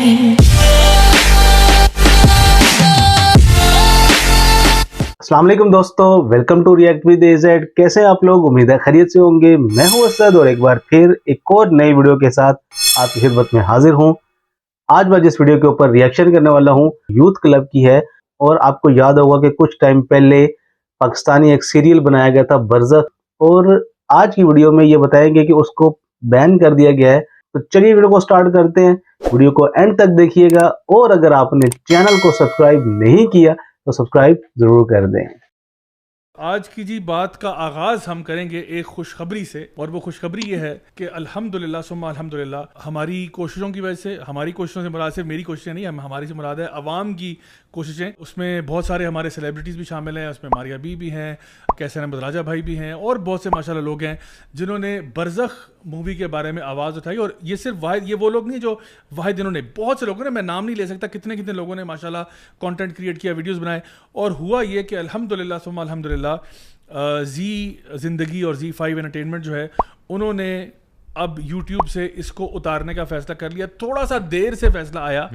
अस्सलाम वालेकुम दोस्तों, वेलकम टू रिएक्ट विद एजेड। कैसे हैं आप लोग? उम्मीद है खैरियत से होंगे। मैं हूं असद और एक बार फिर एक और नई वीडियो के साथ आपकी खिदमत में हाजिर हूं। आज मैं जिस वीडियो के ऊपर रिएक्शन करने वाला हूं यूथ क्लब की है। और आपको याद होगा कि कुछ टाइम पहले पाकिस्तानी एक सीरियल बनाया गया था बरज़ख, और आज की वीडियो में ये बताएंगे कि उसको बैन कर दिया गया है। तो चलिए वीडियो को स्टार्ट करते हैं। वीडियो को एंड तक देखिएगा, और अगर आपने चैनल को सब्सक्राइब नहीं किया तो सब्सक्राइब जरूर कर दें। आज की जी बात का आगाज़ हम करेंगे एक खुशखबरी से, और वो खुशखबरी ये है कि अल्हम्दुलिल्लाह सुम्मा अल्हम्दुलिल्लाह हमारी कोशिशों की वजह से, हमारी कोशिशों से मुराद सिर्फ मेरी कोशिशें नहीं, हमारी से मुराद है अवाम की कोशिशें। उसमें बहुत सारे हमारे सेलिब्रिटीज़ भी शामिल हैं, उसमें मारिया बी भी हैं, कैसर अहमद राजा भाई भी हैं, और बहुत से माशाल्लाह लोग हैं जिन्होंने बरज़ख मूवी के बारे में आवाज़ उठाई। और ये सिर्फ वाहिद, ये वो लोग नहीं जो वाहिद इन्होंने, बहुत से लोगों ने, मैं नाम नहीं ले सकता, कितने कितने लोगों ने माशाल्लाह कंटेंट क्रिएट किया, वीडियोस बनाए। और हुआ ये कि अल्हम्दुलिल्लाह सुम्मा अल्हम्दुलिल्लाह जी ज़िंदगी और जी5 एंटरटेनमेंट जो है, उन्होंने अब यूट्यूब से इसको उतारने का फैसला कर लिया। थोड़ा सा देर से फैसला आया,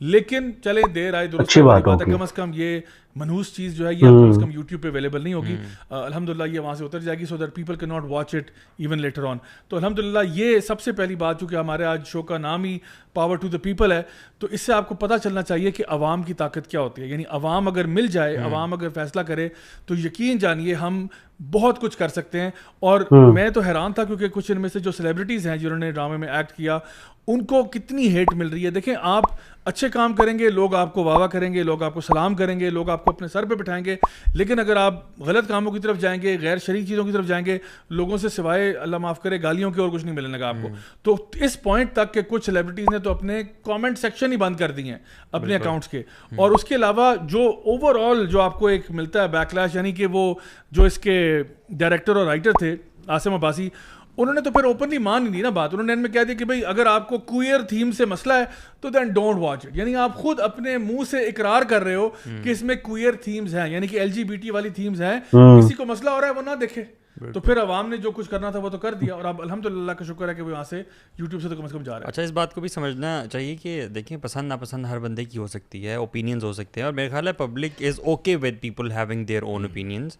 लेकिन चले देर आए दुरुस्त बात है। कम से कम ये मनहूस चीज़ जो है ये कम से कम यूट्यूब पे अवेलेबल नहीं होगी। अल्हम्दुलिल्लाह ये वहाँ से उतर जाएगी, so that people can not watch it even later on. तो अल्हम्दुलिल्लाह ये सबसे पहली बात, चूँकि हमारे आज शो का नाम ही पावर टू द पीपल है, तो इससे आपको पता चलना चाहिए कि अवाम की ताकत क्या होती है। यानी अवाम अगर मिल जाए, अवाम अगर फैसला करे, तो यकीन जानिए हम बहुत कुछ कर सकते हैं। और मैं तो हैरान था, क्योंकि कुछ इनमें से जो सेलिब्रिटीज़ हैं जिन्होंने ड्रामे में एक्ट किया, उनको कितनी हेट मिल रही है। देखें, आप अच्छे काम करेंगे, लोग आपको वाह वाह करेंगे, लोग आपको सलाम करेंगे, लोग आपको अपने सर पे बिठाएंगे। लेकिन अगर आप गलत कामों की तरफ जाएंगे, गैर शरीक चीज़ों की तरफ जाएंगे, लोगों से सिवाय अल्लाह माफ़ करे गालियों के और कुछ नहीं मिलने लगा आपको। तो इस पॉइंट तक के कुछ सेलिब्रिटीज़ ने तो अपने कमेंट सेक्शन ही बंद कर दिए हैं अपने अकाउंट्स के। और उसके अलावा जो ओवरऑल जो आपको एक मिलता है बैकलैश, यानी कि वो जो इसके डायरेक्टर और राइटर थे आसिम अब्बासी, उन्होंने तो फिर ओपनली मान ही ली ना बात। उन्होंने इनमें कह दिया कि भाई अगर आपको क्वियर थीम से मसला है तो देन डोंट वॉच इट। यानी आप खुद अपने मुंह से इकरार कर रहे हो कि इसमें क्वियर थीम्स हैं, यानी कि LGBT वाली थीम्स हैं, किसी को मसला हो रहा है वो ना देखे। तो फिर अवाम ने जो कुछ करना था वो तो कर दिया, और अब अल्हम्दुलिल्लाह का शुक्र है कि वो यहाँ से यूट्यूब से तो कम से कम जा रहा है। अच्छा, इस बात को भी समझना चाहिए कि देखिए, पसंद नापसंद हर बंदे की हो सकती है, ओपिनियंस हो सकते हैं, और मेरे ख्याल है public is okay with people having their own opinions.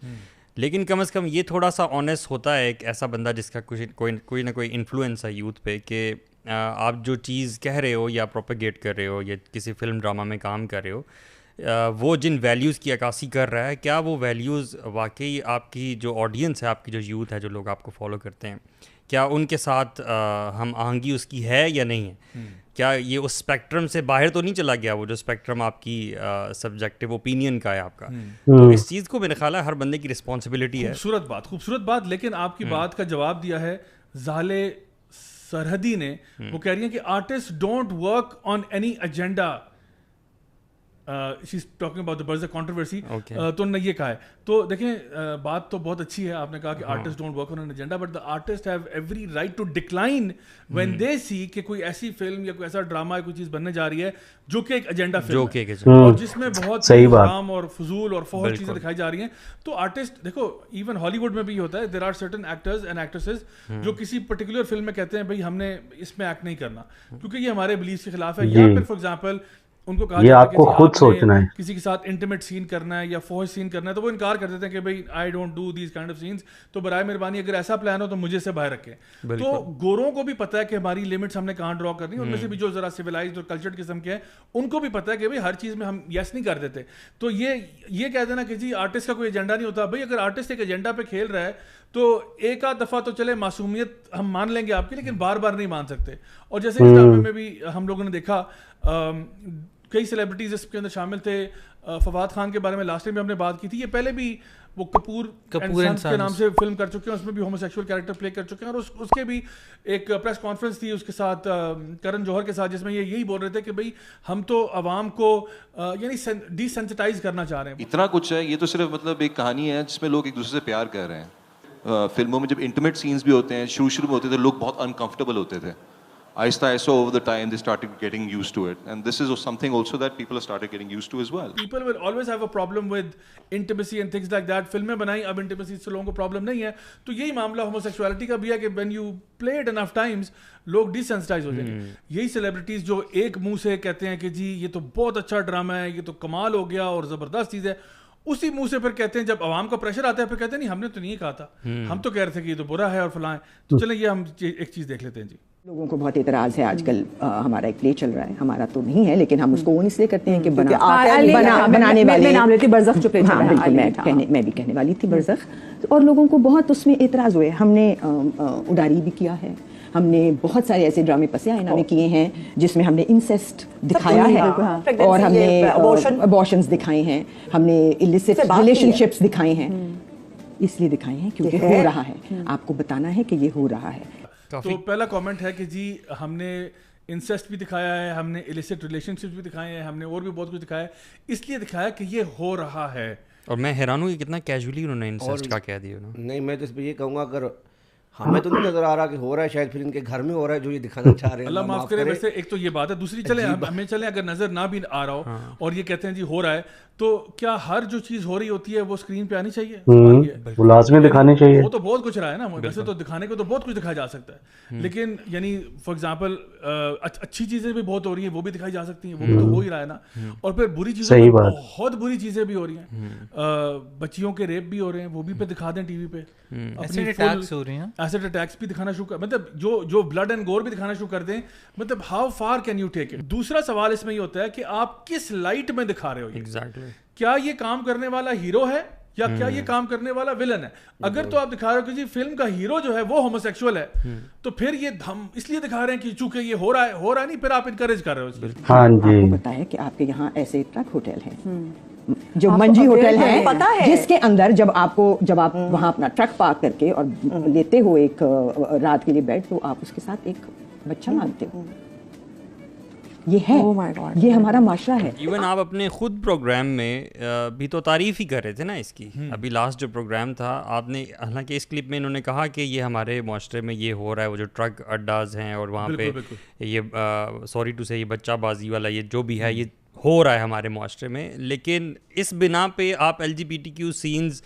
लेकिन कम से कम ये थोड़ा सा ऑनेस्ट होता है एक ऐसा बंदा जिसका कोई ना कोई इन्फ्लुएंस है यूथ पे, कि आप जो चीज़ कह रहे हो या प्रोपेगेट कर रहे हो या किसी फिल्म ड्रामा में काम कर रहे हो, वो जिन वैल्यूज़ की अक्कासी कर रहा है, क्या वो वैल्यूज़ वाकई आपकी जो ऑडियंस है, आपकी जो यूथ है, जो लोग आपको फॉलो करते हैं, क्या उनके साथ हम आहंगी उसकी है या नहीं है? क्या ये उस स्पेक्ट्रम से बाहर तो नहीं चला गया, वो जो स्पेक्ट्रम आपकी सब्जेक्टिव ओपिनियन का है आपका? तो इस चीज़ को मेरे ख्याल है हर बंदे की रिस्पॉन्सिबिलिटी है। खूबसूरत बात। लेकिन आपकी बात का जवाब दिया है जाले सरहदी ने। वो कह रही है कि artist don't work on any agenda. She is talking about the Barzakh controversy. तो उन्होंने ये कहा है। तो देखें, बात तो बहुत अच्छी है, आपने कहा कि artist don't work on an agenda, but the artist have every right to decline when they see कि कोई ऐसी फिल्म या कोई ऐसा ड्रामा या कोई चीज़ बनने जा रही है जो कि एक एजेंडा फिल्म है, और जिसमें बहुत हराम और फजूल और फौज चीज़ें दिखाई जा रही हैं। तो आर्टिस्ट, देखो, इवन हॉलीवुड में भी होता है, there are certain actors and actresses जो किसी पर्टिकुलर फिल्म में कहते हैं भाई हमने इसमें एक्ट नहीं करना क्योंकि ये हमारे बिलीफ के खिलाफ है, या फिर फॉर एग्जाम्पल उनको कहा जाता है कि खुद सोचना है, किसी के साथ इंटीमेट सीन करना है या फौज सीन करना है, तो वो इनकार कर देते हैं कि भाई I don't do these kind of scenes, तो बराए मेहरबानी अगर ऐसा प्लान हो तो मुझे से बाहर रखें। तो गोरों को भी पता है कि हमारी लिमिट्स हमने कहाँ ड्रॉ करनी है, उनमें से भी जो जरा सिविलाइज्ड और कल्चर्ड किस्म के हैं उनको भी पता है कि भाई हर चीज़ में हम यस नहीं कर देते। तो ये कह देना कि जी आर्टिस्ट का कोई एजेंडा नहीं होता, भाई अगर आर्टिस्ट एक एजेंडा पे खेल रहा है तो एक आध दफ़ा तो चले मासूमियत हम मान लेंगे आपकी, लेकिन बार बार नहीं मान सकते। और जैसे इस ड्रामे में भी हम लोगों ने देखा, कई सेलिब्रिटीज़ इसके अंदर शामिल थे। फवाद खान के बारे में लास्ट टाइम भी हमने बात की थी, ये पहले भी वो कपूर एंड सन्स के नाम से फिल्म कर चुके हैं, उसमें भी होमोसेक्सुअल कैरेक्टर प्ले कर चुके हैं। और उसके भी एक प्रेस कॉन्फ्रेंस थी उसके साथ, करण जौहर के साथ, जिसमें ये यही बोल रहे थे कि भाई हम तो आवाम को यानी डिसेंसिटाइज करना चाह रहे हैं। इतना कुछ है, ये तो सिर्फ मतलब एक कहानी है जिसमें लोग एक दूसरे से प्यार कर रहे हैं। फिल्मों में जब इंटीमेट सीन्स भी होते हैं, शुरू में होते थे, लोग बहुत अनकंफर्टेबल होते थे, Aista aista over the time they started getting used to it, and this is something also that people have started getting used to as well. People will always have a problem with intimacy and things like that. फिल्में बनाई, अब intimacy से लोगों को problem नहीं है. तो यही मामला homosexuality का भी है कि when you play it enough times लोग desensitize हो जाएंगे. यही celebrities जो एक मुंह से कहते हैं कि जी ये तो बहुत अच्छा ड्रामा है, ये तो कमाल हो गया और ज़बरदस्त चीज़ है, उसी मुंह से फिर कहते हैं जब आवाम का प्रेशर आता है फिर कहते हैं नहीं हमने तो नहीं कहा था, हम तो कह रहे थे कि ये तो बुरा है और फलां है. तो चलें ये हम एक चीज़ देख लेते हैं जी. लोगों को बहुत एतराज़ है आजकल. हमारा एक प्ले चल रहा है, हमारा तो नहीं है लेकिन हम उसको ओन इसलिए करते हैं कि बनाने वाले. मैं नाम लेती बरज़ख जो प्ले चल रहा है. बिल्कुल मैं भी कहने वाली थी बरज़ख. और लोगों को बहुत उसमें एतराज़ हुए. हमने उडारी भी किया है, हमने बहुत सारे ऐसे ड्रामे पसे आईना में किए हैं जिसमें हमने इंसेस्ट दिखाया है और हमने अबॉर्शंस दिखाए हैं, हमने इलिसिट रिलेशनशिप्स दिखाए हैं. इसलिए दिखाए हैं क्योंकि हो रहा है, आपको बताना है कि ये हो रहा है. तो पहला कमेंट है कि जी हमने इंसेस्ट भी दिखाया है, हमने इलिसिट रिलेशनशिप्स भी दिखाए हैं, हमने और भी बहुत कुछ दिखाया है, इसलिए दिखाया कि ये हो रहा है. और मैं हैरान हूँ कि कितना कैजुअली उन्होंने इंसेस्ट का कह दिया. नहीं, मैं तो इस पर ये कहूँगा अगर हमें तो नहीं नजर आ रहा कि हो रहा है, शायद फिर इनके घर में हो रहा है जो ये दिखाना चाह रहे हैं. अल्लाह माफ करे. वैसे एक तो ये बात है, दूसरी चले हमें चले अगर नजर ना भी आ रहा हो और ये कहते हैं जी हो रहा है, तो क्या हर जो चीज हो रही होती है वो स्क्रीन पे आनी चाहिए? वो लाजमी दिखानी चाहिए. वो तो बहुत कुछ रहा है ना, वैसे तो दिखाने को तो बहुत कुछ दिखाया जा सकता है, लेकिन यानी फॉर एग्जांपल अच्छी चीजें भी बहुत हो रही हैं, वो भी दिखाई जा सकती हैं, वो भी तो हो ही रहा है ना. और फिर बुरी चीजें, बहुत बुरी चीजें भी हो रही हैं, बच्चियों के रेप भी हो रहे हैं, वो भी पे दिखा दें टीवी पे. एसिड अटैक्स हो रही हैं, एसिड अटैक्स भी दिखाना शुरू कर, मतलब जो ब्लड एंड गोर भी दिखाना शुरू कर दें, मतलब how far can you take it. दूसरा सवाल इसमें ये होता है कि आप किस लाइट में दिखा रहे हो. एग्जैक्टली. क्या ये काम करने वाला हीरो है या क्या ये काम करने वाला विलन है? अगर तो आप दिखा रहे हो कि जी फिल्म का हीरो जो है वो होमोसेक्सुअल है, तो फिर ये हम इसलिए दिखा रहे हैं कि चूंकि ये हो रहा है नहीं, फिर आप इनकरेज कर रहे हो. हाँ जी. आपको पता है कि आपके यहाँ ऐसे ट्रक होटल है जो मंजी होटल है, जिसके अंदर जब आप वहाँ अपना ट्रक पार्क करके और लेते हो एक रात के लिए बेड, तो आप उसके साथ एक बच्चा मांगते हो. ये है, ये हमारा माशरा है. इवन आप अपने खुद प्रोग्राम में भी तो तारीफ ही कर रहे थे ना इसकी. अभी लास्ट जो प्रोग्राम था आपने, हालांकि इस क्लिप में इन्होंने कहा कि ये हमारे माशरे में ये हो रहा है, वो जो ट्रक अड्डाज हैं और वहाँ पे ये सॉरी टू से ये बच्चाबाजी वाला ये जो भी है ये हो रहा है हमारे माशरे में. लेकिन इस बिना पे आप LGBTQ सीन्स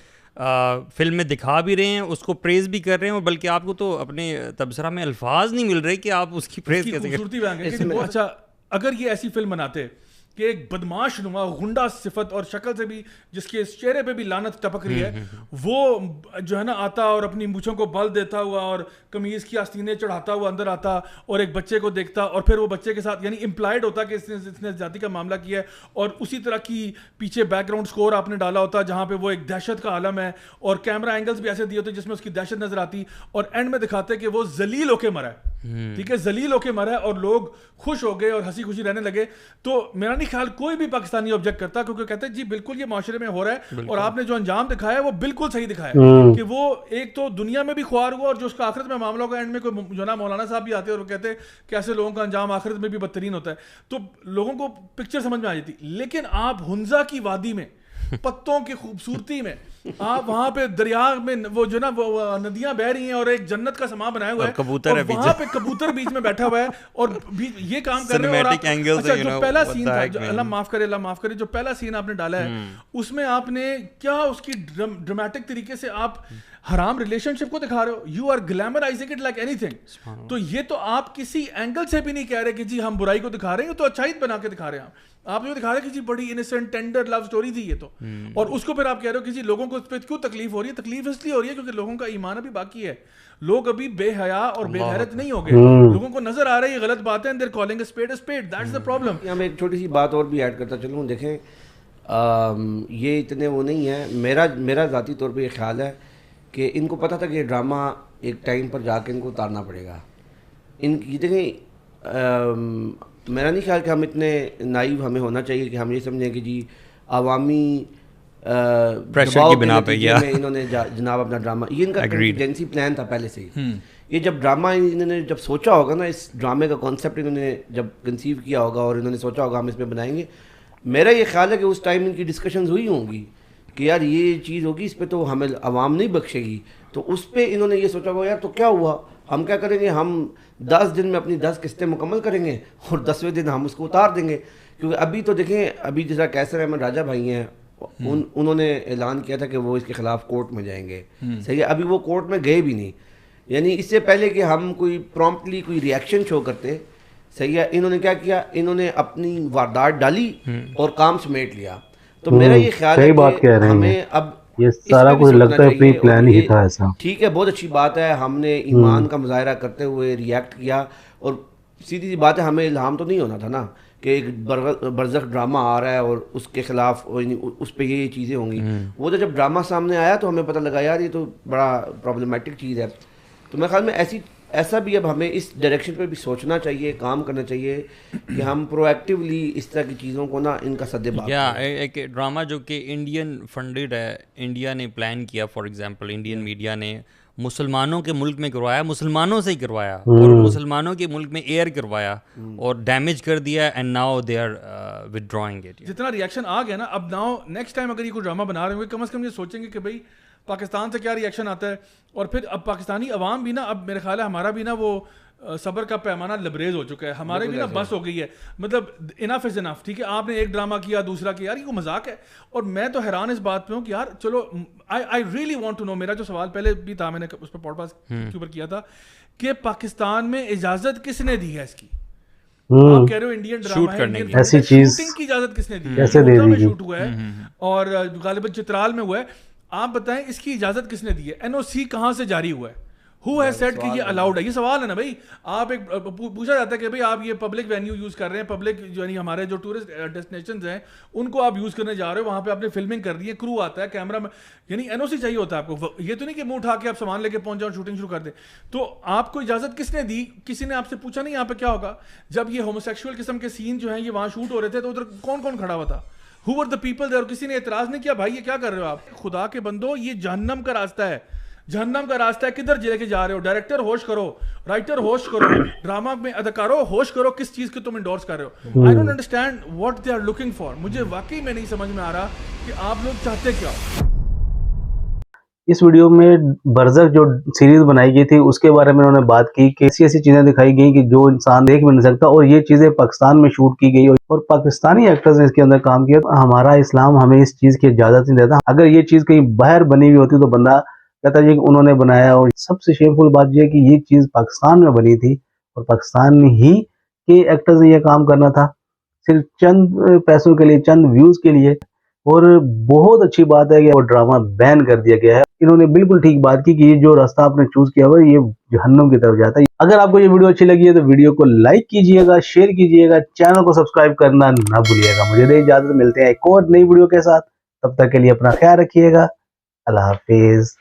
फिल्म में दिखा भी रहे हैं, उसको प्रेज भी कर रहे हैं, और बल्कि आपको तो अपने तबसरा में अल्फाज नहीं मिल रहे कि आप उसकी प्रेज कैसे करें. अच्छा, अगर ये ऐसी फिल्म बनाते कि एक बदमाश नुमा गुंडा सिफत और शक्ल से भी, जिसके चेहरे पे भी लानत टपक रही है, वो जो है ना आता और अपनी मूंछों को बल देता हुआ और कमीज की आस्तीनें चढ़ाता हुआ अंदर आता और एक बच्चे को देखता और फिर वो बच्चे के साथ यानी इम्प्लाइड होता कि इसने जाति का मामला किया है, और उसी तरह की पीछे बैकग्राउंड स्कोर आपने डाला होता जहाँ पे वो एक दहशत का आलम है और कैमरा एंगल्स भी ऐसे दिए होते जिसमें उसकी दहशत नजर आती, और एंड में दिखाते कि वो जलील होके मरा है. ठीक है, जलील होके मरा है और लोग खुश हो गए और हंसी खुशी रहने लगे. तो मेरा नहीं ख्याल कोई भी पाकिस्तानी ऑब्जेक्ट करता, क्योंकि कहते हैं जी बिल्कुल ये माशरे में हो रहा है और आपने जो अंजाम दिखाया है वो बिल्कुल सही दिखाया है कि वो एक तो दुनिया में भी ख्वार हुआ और जो उसका आखिरत में मामला होगा, एंड में कोई जो ना मौलाना साहब भी आते हैं और वो कहते हैं कि ऐसे लोगों का अंजाम आखिरत में भी बदतरीन होता है, तो लोगों को पिक्चर समझ में आ जाती. लेकिन आप हुंजा की वादी में पत्तों की खूबसूरती में आप वहां पे दरिया में वो जो ना वो नदियां बह रही हैं और एक जन्नत का समा बनाया हुआ है, कबूतर है वहां पे कबूतर बीच में बैठा हुआ है और ये काम कर रहे हो. अच्छा, जो पहला सीन था, अल्लाह माफ करे, जो पहला सीन आपने डाला है उसमें आपने क्या उसकी ड्रामेटिक तरीके से आप हराम रिलेशनशिप को दिखा रहे हो. You are glamorising it like anything. तो ये तो आप किसी एंगल से भी नहीं कह रहे कि जी हम बुराई को दिखा रहे हैं, तो अच्छाई बना के दिखा रहे हैं. आप जो दिखा रहे हैं कि जी बड़ी इनोसेंट टेंडर लव स्टोरी थी ये तो, और उसको फिर आप कह रहे हो कि जी लोगों को इस पे क्यों तकलीफ हो रही है. तकलीफ इसलिए हो रही है क्योंकि लोगों का ईमान अभी बाकी है, लोग अभी बेहया और बेगैरत नहीं हो गए, लोगों को नजर आ रही है गलत बात है, and they are calling a spade, that's the problem. यहाँ मैं एक छोटी सी बात और भी ऐड करता चलूँ. देखें, ये इतने वो नहीं है, मेरा ज़ाती तौर पे ये ख्याल है कि इनको पता था कि ये ड्रामा एक टाइम पर जाके इनको उतारना पड़ेगा. ये देखें, मेरा नहीं ख्याल कि हम इतने नाइव हमें होना चाहिए कि हम ये समझें कि जी अवामी प्रेशर की बिना पे इन्होंने जनाब अपना ड्रामा, ये इनका एजेंसी प्लान था पहले से ही. ये जब ड्रामा इन्होंने जब सोचा होगा ना, इस ड्रामे का कॉन्सेप्ट इन्होंने जब कंसीव किया होगा और इन्होंने सोचा होगा हम इसमें बनाएंगे, मेरा ये ख्याल है कि उस टाइम इनकी डिस्कशंस हुई होंगी کہ یار یہ چیز ہوگی, اس پہ تو ہمیں عوام نہیں بخشے گی. تو اس پہ انہوں نے یہ سوچا ہوا یار تو کیا ہوا, ہم کیا کریں گے, ہم 10 دن میں اپنی 10 قسطیں مکمل کریں گے اور 10ویں دن ہم اس کو اتار دیں گے. کیونکہ ابھی تو دیکھیں, ابھی جیسا کیسر احمد راجہ بھائی ہیں, انہوں نے اعلان کیا تھا کہ وہ اس کے خلاف کورٹ میں جائیں گے. صحیح ہے, ابھی وہ کورٹ میں گئے بھی نہیں. یعنی اس سے پہلے کہ ہم کوئی پرومپٹلی کوئی ریئیکشن شو کرتے, صحیح ہے, انہوں نے کیا کیا, انہوں نے اپنی واردات ڈالی اور کام سمیٹ لیا. تو میرا یہ خیال ہے کہ ہمیں اب یہ سارا کچھ لگتا ہے پری پلان ہی تھا ایسا. ٹھیک ہے, بہت اچھی بات ہے, ہم نے ایمان کا مظاہرہ کرتے ہوئے ریئیکٹ کیا. اور سیدھی سی بات ہے, ہمیں الہام تو نہیں ہونا تھا نا کہ ایک برزخ ڈرامہ آ رہا ہے اور اس کے خلاف اس پہ یہ چیزیں ہوں گی. وہ تو جب ڈرامہ سامنے آیا تو ہمیں پتہ لگا یار یہ تو بڑا پرابلمٹک چیز ہے. تو میرے خیال میں ایسا بھی اب ہمیں اس ڈائریکشن پہ بھی سوچنا چاہیے, کام کرنا چاہیے کہ ہم پرو ایکٹیولی اس طرح کی چیزوں کو نا ان کا سد بات. ایک ڈرامہ جو کہ انڈین فنڈیڈ ہے, انڈیا نے پلان کیا, فار ایگزامپل انڈین میڈیا نے مسلمانوں کے ملک میں کروایا, مسلمانوں سے ہی کروایا اور مسلمانوں کے ملک میں ایئر کروایا اور ڈیمیج کر دیا, and now they are withdrawing it. جتنا ریئیکشن آ گیا نا, اب ناؤ نیکسٹ ٹائم اگر یہ کوئی ڈرامہ بنا رہے ہوں گے, کم از کم یہ سوچیں گے کہ بھائی پاکستان سے کیا ریئیکشن آتا ہے. اور پھر اب پاکستانی عوام بھی نا, اب میرے خیال ہے ہمارا بھی نا وہ صبر کا پیمانہ لبریز ہو چکا ہے, ہمارے بھی نا بس ہو گئی ہے. مطلب انف از انف. ٹھیک ہے, آپ نے ایک ڈرامہ کیا, دوسرا کیا, یار یہ کوئی مذاق ہے. اور میں تو حیران اس بات پہ ہوں کہ یار چلو, I really want to know, میرا جو سوال پہلے بھی تھا, میں نے اس پہ پوڈ کاسٹ کے اوپر کیا تھا, کہ پاکستان میں اجازت کس نے دی ہے اس کی. آپ کہہ رہے ہو انڈین ڈرامہ ہے, ایسی چیز شوٹنگ کی اجازت کس نے دی ہے؟ کیسے دے دی؟ شوٹ ہوا ہے اور غالباً چترال میں ہوا ہے. آپ بتائیں اس کی اجازت کس نے دی ہے؟ این او سی کہاں سے جاری ہوا ہے؟ ہو ہیز سیڈ کہ یہ الاؤڈ ہے؟ یہ سوال ہے نا بھائی. آپ ایک پوچھا جاتا ہے کہ بھائی آپ یہ پبلک وینیو یوز کر رہے ہیں, پبلک جو یعنی ہمارے جو ٹورسٹ ڈیسٹینیشنز ہیں ان کو آپ یوز کرنے جا رہے ہو, وہاں پہ آپ نے فلمنگ کر دی ہے, کرو آتا ہے, کیمرہ میں, یعنی این او سی چاہیے ہوتا ہے آپ کو. یہ تو نہیں کہ منہ اٹھا کے آپ سامان لے کے پہنچ جاؤ, شوٹنگ شروع کر دیں. تو آپ کو اجازت کس نے دی؟ کسی نے آپ سے پوچھا نہیں یہاں پہ کیا ہوگا. جب یہ ہوموسیکشول قسم کے سین جو ہیں یہ وہاں شوٹ ہو رہے تھے تو ادھر کون کون کھڑا ہوا تھا؟ Who were the people there? اور کسی نے اعتراض نہیں کیا بھائی یہ کیا کر رہے ہو آپ؟ خدا کے بندو, یہ جہنم کا راستہ ہے, جہنم کا راستہ ہے. کدھر لے کے جا رہے ہو؟ ڈائریکٹر ہوش کرو, رائٹر ہوش کرو, ڈرامہ میں اداکاروں ہوش کرو, کس چیز کے تم انڈورس کر رہے ہو. I don't understand what they are looking for. مجھے واقعی میں نہیں سمجھ میں آ رہا کہ آپ لوگ چاہتے کیا ہو. اس ویڈیو میں برزخ جو سیریز بنائی گئی تھی اس کے بارے میں انہوں نے بات کی کہ ایسی چیزیں دکھائی گئی کہ جو انسان دیکھ بھی نہیں سکتا, اور یہ چیزیں پاکستان میں شوٹ کی گئی اور پاکستانی ایکٹرز نے اس کے اندر کام کیا. ہمارا اسلام ہمیں اس چیز کی اجازت نہیں دیتا. اگر یہ چیز کہیں باہر بنی ہوئی ہوتی تو بندہ کہتا ہے کہ انہوں نے بنایا. اور سب سے شیمفل بات یہ ہے کہ یہ چیز پاکستان میں بنی تھی اور پاکستان ہی کے ایکٹرز نے یہ کام کرنا تھا, صرف چند پیسوں کے لیے, چند ویوز کے لیے. اور بہت اچھی بات ہے کہ وہ ڈرامہ بین کر دیا گیا ہے. انہوں نے بالکل ٹھیک بات کی کہ یہ جو راستہ آپ نے چوز کیا ہوا ہے یہ جہنم کی طرف جاتا ہے. اگر آپ کو یہ ویڈیو اچھی لگی ہے تو ویڈیو کو لائک کیجئے گا, شیئر کیجئے گا, چینل کو سبسکرائب کرنا نہ بھولیے گا. مجھے دے اجازت, ملتے ہیں ایک اور نئی ویڈیو کے ساتھ. تب تک کے لیے اپنا خیال رکھیے گا. اللہ حافظ.